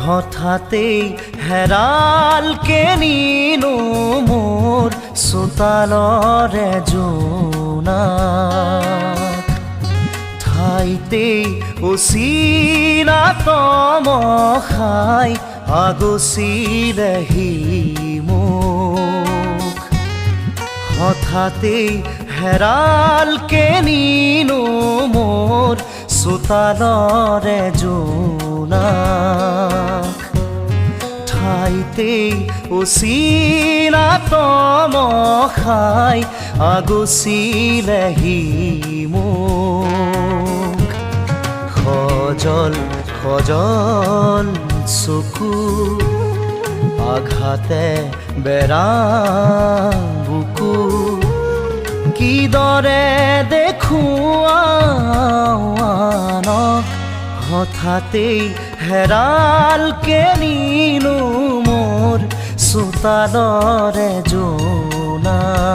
হঠাতেই হেৰালকে নিনো মোৰ চোতালৰে জোনাক ঠাইতেই অচিনাতম খাই আগচিলেহি মোক হঠাতেই হেৰালকে নিনো মোৰ চোতালৰে জোনাক ঠাইতেই অচিনাতম খাই আগচিলেহি মোক খজল খজল চকু আঘাতে বেৰা বুকু কিদৰে দেখুৱানক হঠাতেই হেৰালকে নিনো মোৰ চোতালৰে জোনাক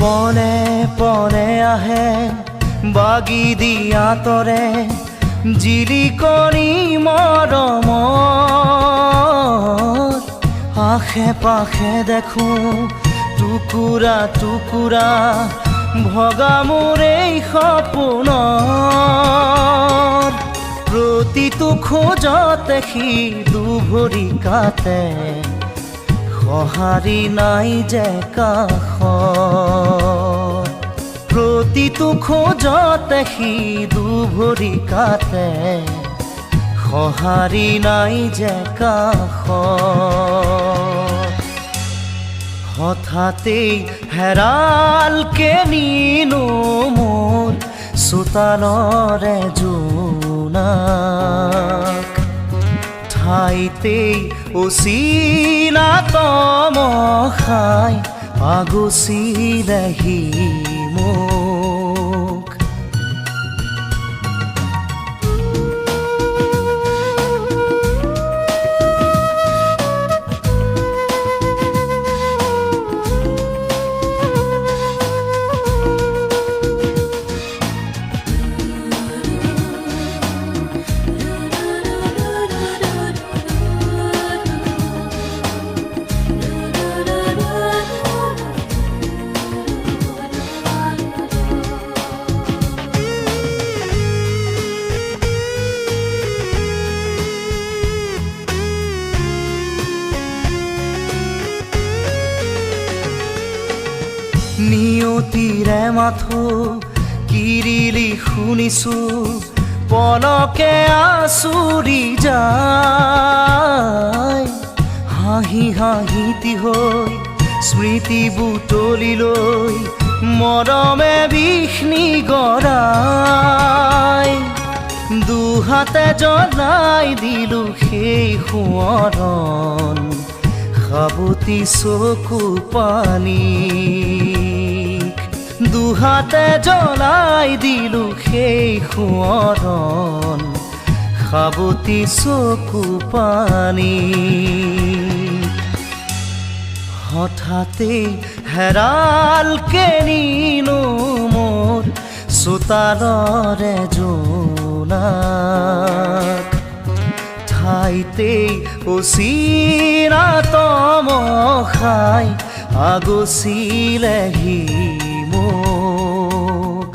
পনে পনে আহে বাগি দিয়া তৰে জিলিকনি মৰমত আশে পাশে দেখো টুকুৰা টুকুৰা ভগা মোৰ এই সপোনৰ প্ৰতিটো খোজতে সি দুভৰি কাটে সঁহাৰি নাই যে কাষত প্ৰতিটো খোজতে সি দুভৰি কাটে সঁহাৰি নাই যে কাষত হঠাতেই হেৰালকে নিনো মোৰ চোতালৰে জোনাক ঠাইতেই অচিনাতম খাই আগচিলেহি মোক নিয়তিৰে মাথো কিৰিলি শুনিছো পলকে আচুৰি যায় হাঁহি হাঁহিতি হৈ স্মৃতি বুটলি লৈ মৰমে বিষ্ণি গৰাই দুহাতে জ্বলাই দিলো সেই সোঁৱৰণ সাবতি চকু পানী দুহাতে জ্বলাই দিলো সেই সোঁৱৰণ সাবতি চকু পানী হঠাতেই হেৰালকে নিনো মোৰ চোতালৰে জোনাক ঠাইতেই অচিনাতম খাই আগচিলেহি মোক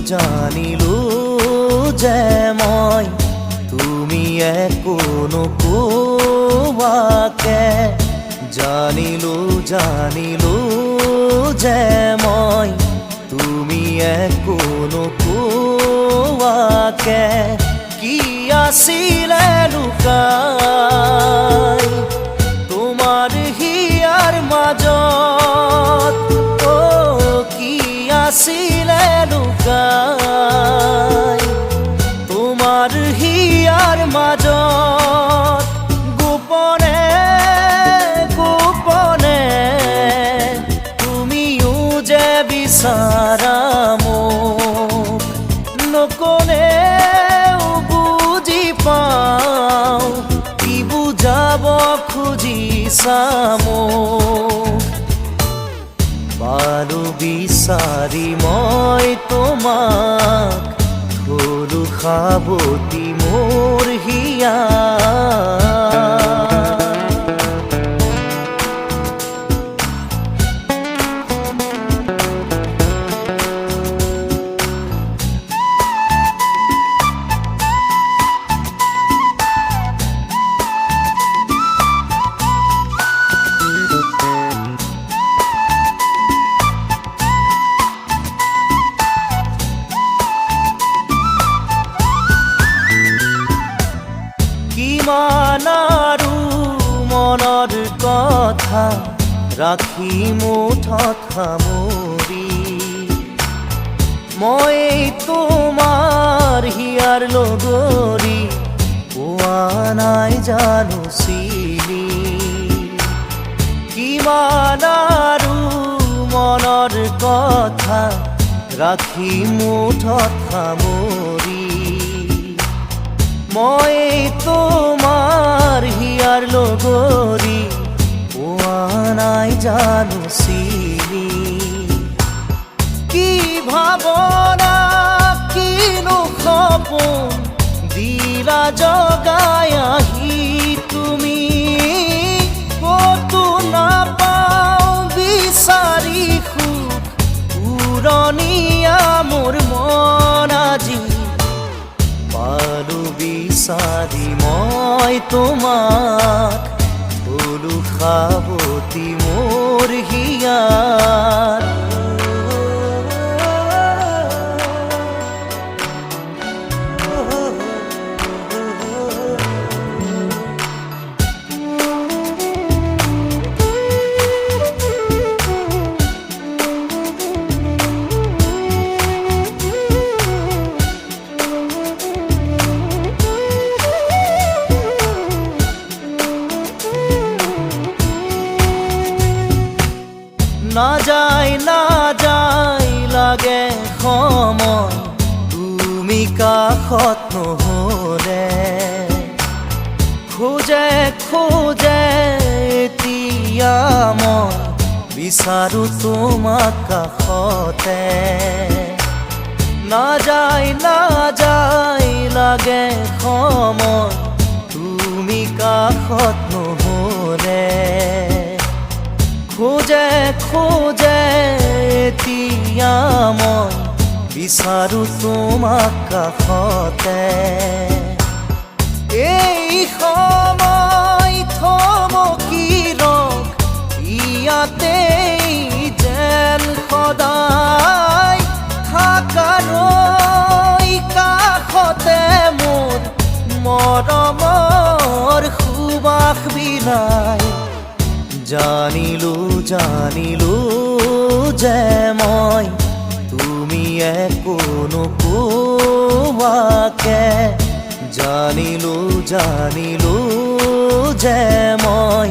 জানিলো যে মই তুমি একো নোকোৱাকে জানিলো যে মই তুমি একো নোকোৱাকে কি আছিলে লুকাই তোমাৰ হিয়াৰ মাজত কি আছিলে লুকাই তোমাৰ হিয়াৰ মাজত গোপনে গোপনে তুমিও যে বিচাৰা মোক নকলেও বুজি পাওঁ কি বুজাব খুজিছা মোক পালো বিচাৰি মই তোমাক থলো সাৱটি মোৰ হিয়া কিমান আৰু মনৰ কথা ৰাখি মুঠত সামৰি মই তোমাৰ হিয়াৰ লগৰী পোৱা নাই জানো চিনি কিমান আৰু মনৰ কথা ৰাখি মুঠত সামৰি মই তোমাৰ হিয়াৰ লগৰী পোৱা নাই জানো চিনি কি ভাৱনা কিনো সপোন দিলা জগাই আহি তুমি ক'তো নাপাওঁ বিচাৰি সুখ উৰণীয়া মোৰ মন আজি পালো বিচাৰি মই তোমাক থলো সাৱটি মোৰ হিয়াৰ নাযায় লাগে সময় তুমি কাষত নহ'লে খোজে এতিয়া মই বিচাৰো তোমাক কাষতে নাযায় লাগে সময় তুমি কাষত নহ'লে খোজে এতিয়া মই বিচাৰো তোমাক কাষতে এই সময় থমকি ৰখ ইয়াতেই যেন সদায় থাকাৰৈ কাষতে মোৰ মৰমৰ সুবাস বিলাই জানিলো যে মই তুমি একো নোকোৱাকে জানিলো যে মই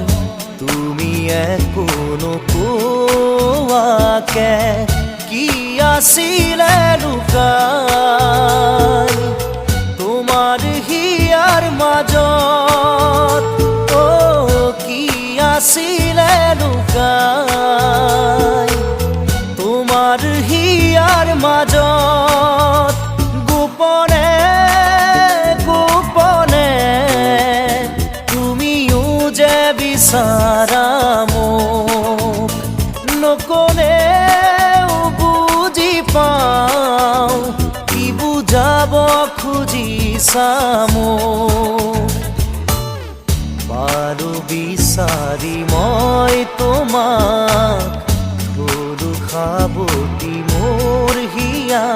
তুমি একো নোকোৱাকে কি আছিলে লুকাই তোমাৰ হিয়াৰ মাজত কি আছিলে লুকাই তোমাৰ হিয়াৰ মাজত গোপনে গোপনে তুমিও যে বিচাৰা মোক নকলেও বুজি পাওঁ চামো বাৰু বিচাৰি মই তোমাক গৰু সাৱটি মোৰ হিয়া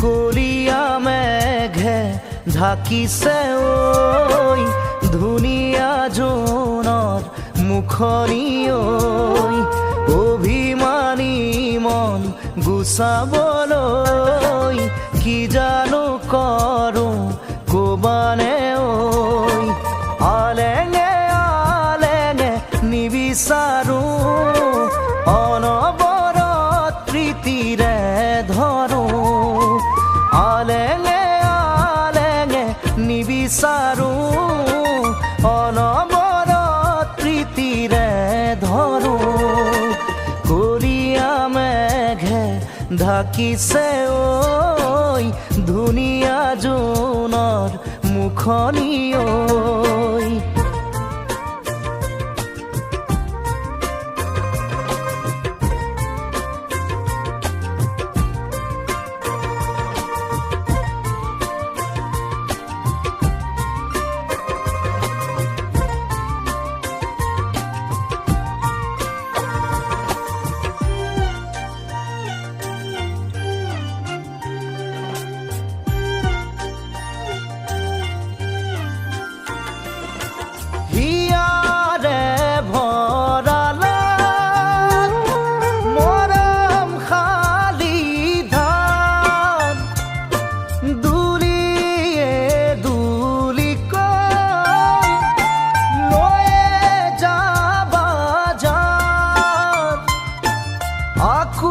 কলীয়া মেঘে ঢাকিছে ঐ ধুনীয়া জোনৰ মুখনি ঐ অভিমানী মন গুচাবলৈ কি জানো কৰোঁ ক'বানে ঐ আলেঙে আলেঙে নিবিচাৰোঁ অনবৰত প্ৰীতিৰে ধৰোঁ আলেঙে আলেঙে নিবিচাৰোঁ অনবৰত প্ৰীতিৰে ধৰোঁ কলীয়া মেঘে ঢাকিছে ঐ ধুনীয়া জোনৰ মুখনি ঐ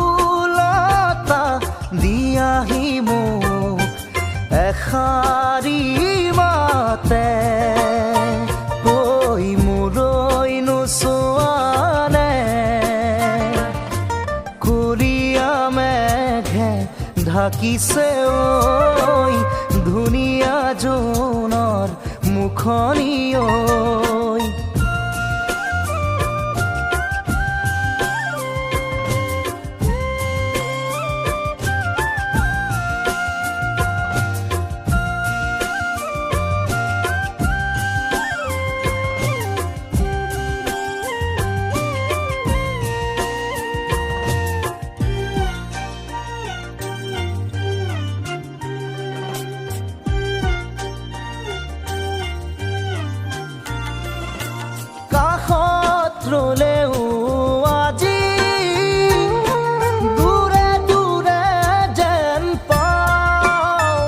আকুলতা দিয়াহি মোক এষাৰি মাতে কৈ মোলৈ নোচোৱানে কলীয়া মেঘে ঢাকিছে ঐ ধুনীয়া জোনৰ মুখনি ঐ ৰলেও আজি দূৰে দূৰে যেন পাওঁ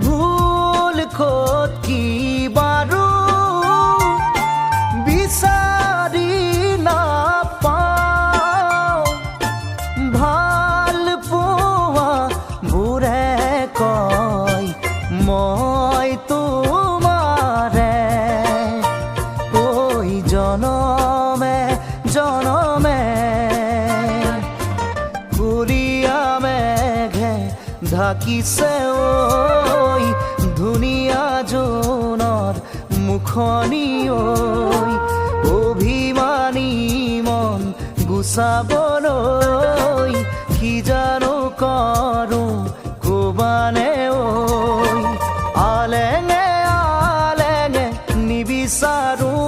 ভুল ক'ত কি বাৰু বিচাৰি নাপাওঁ ভাল পোৱা বোৰে কয় মই তোমাৰে জনমে জনমে কলীয়া মেঘে ঢাকিছে ঐ ধুনীয়া জোনৰ মুখনি ঐ অভিমানী মন গুচাবলৈ কি জানো কৰোঁ ক'বানে ঐ আলেঙে আলেঙে নিবিচাৰোঁ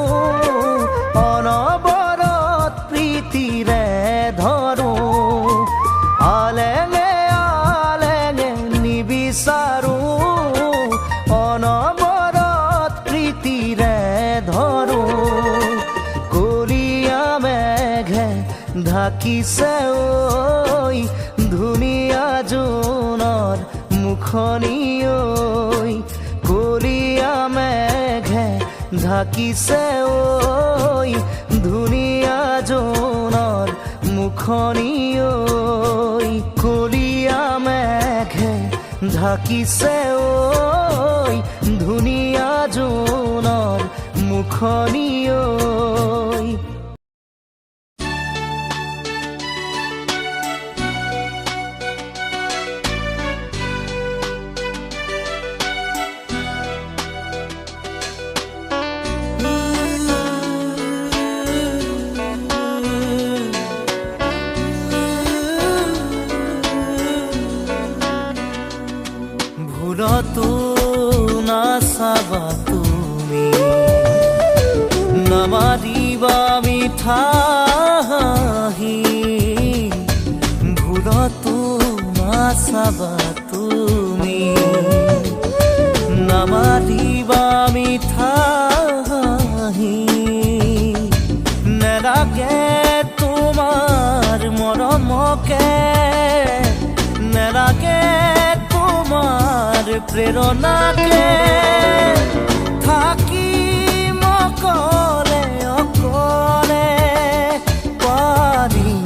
অনবৰত প্ৰীতিৰে ধৰোঁ আলেঙে আলেঙে নিবিচাৰোঁ অনবৰত প্ৰীতিৰে ধৰোঁ কলীয়া মেঘে ঢাকিছে ঐ ধুনীয়া জোনৰ মুখনি ঐ কলীয়া মেঘে ঢাকিছে ঐ ধুনীয়া জোনৰ মুখনি ঐ কলীয়া মেঘে ঢাকিছে ঐ ধুনীয়া জোনৰ মুখনি ঐ ভুলতো নাচাবা তুমি নামাৰিবা মিঠা হাঁহি ভুলতো নাচাবা তুমি নামাৰিবা মিঠা হাঁহি নেলাগে তোমাৰ মৰমকে নেলাগে প্ৰেৰণাকে থাকিম অকলে অকলে পাৰিম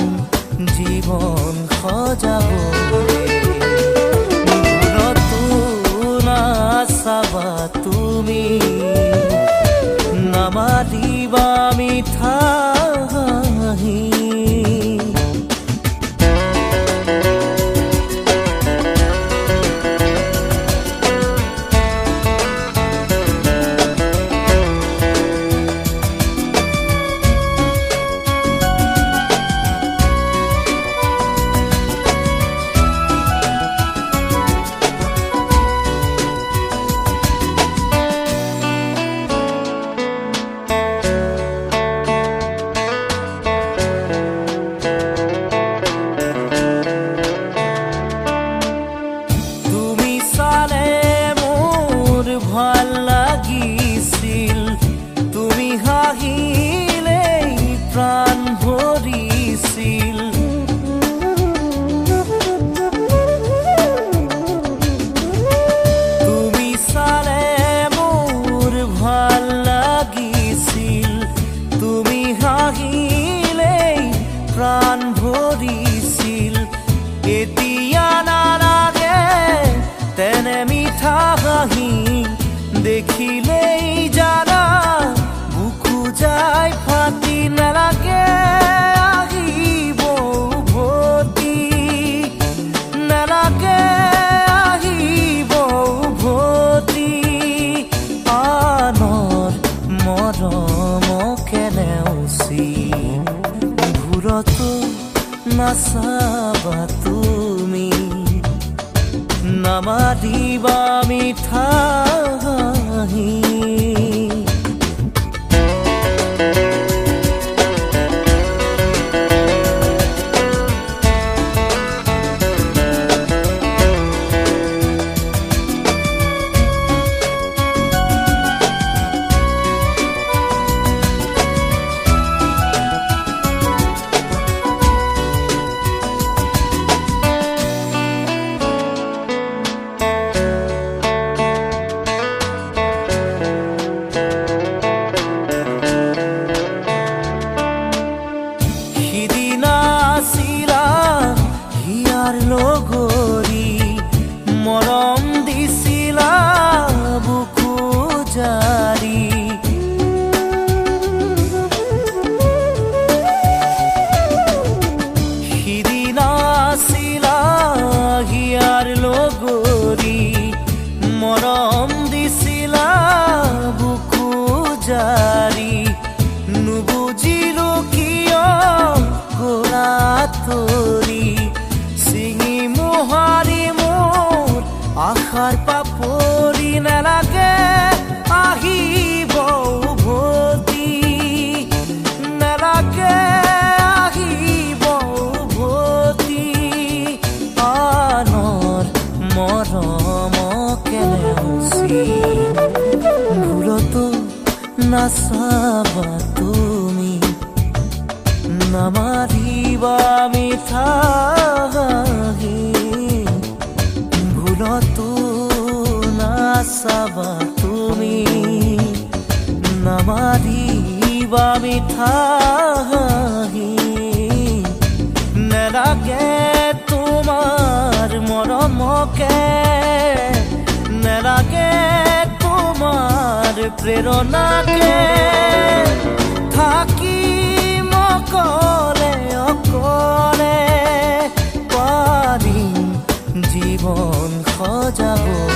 জীৱন সজাবলৈ ভুলতো নাচাবা তুমি নামাৰিবা মিঠা হাঁহি ভাল লাগিছিল তুমি হাঁহিলেই প্ৰাণ ভৰিছিল তুমি চালে মোৰ ভাল লাগিছিল তুমি হাঁহিলেই প্ৰাণ ভৰিছিল এতিয়া নালাগে তেনে মিঠা হাঁহি দেখিলেই জানা বুকু যায় ফাটি নালাগে আহিব উভতি নালাগে আহিব উভতি আনৰ মৰমকে নেওচি ভুলতো নাচাবা তুমি নামাৰিবা মিঠা হাঁহি লগৰী মৰম দিছিলা বুকু জাৰি সিদিনা আছিলা হিয়াৰ লগৰী মৰম দিছিলা বুকু জাৰি নুবুজিলো কিয় গলা তৰি মোহাৰি মোৰ আশাৰ পাপৰি নালাগে আহিব উভতি নালাগে আহিব উভতি আনৰ মৰমকে নেওচি ভুলতো নাচাবা তুমি নামাৰিবা মিঠা হাঁহি ভুলতো নাচাবা তুমি নামাৰিবা মিঠা হাঁহি নেলাগে তোমাৰ মৰমকে নেলাগে তোমাৰ প্ৰেৰণাকে থাকিম অকলে অকলে পাৰিম জীৱন সজাব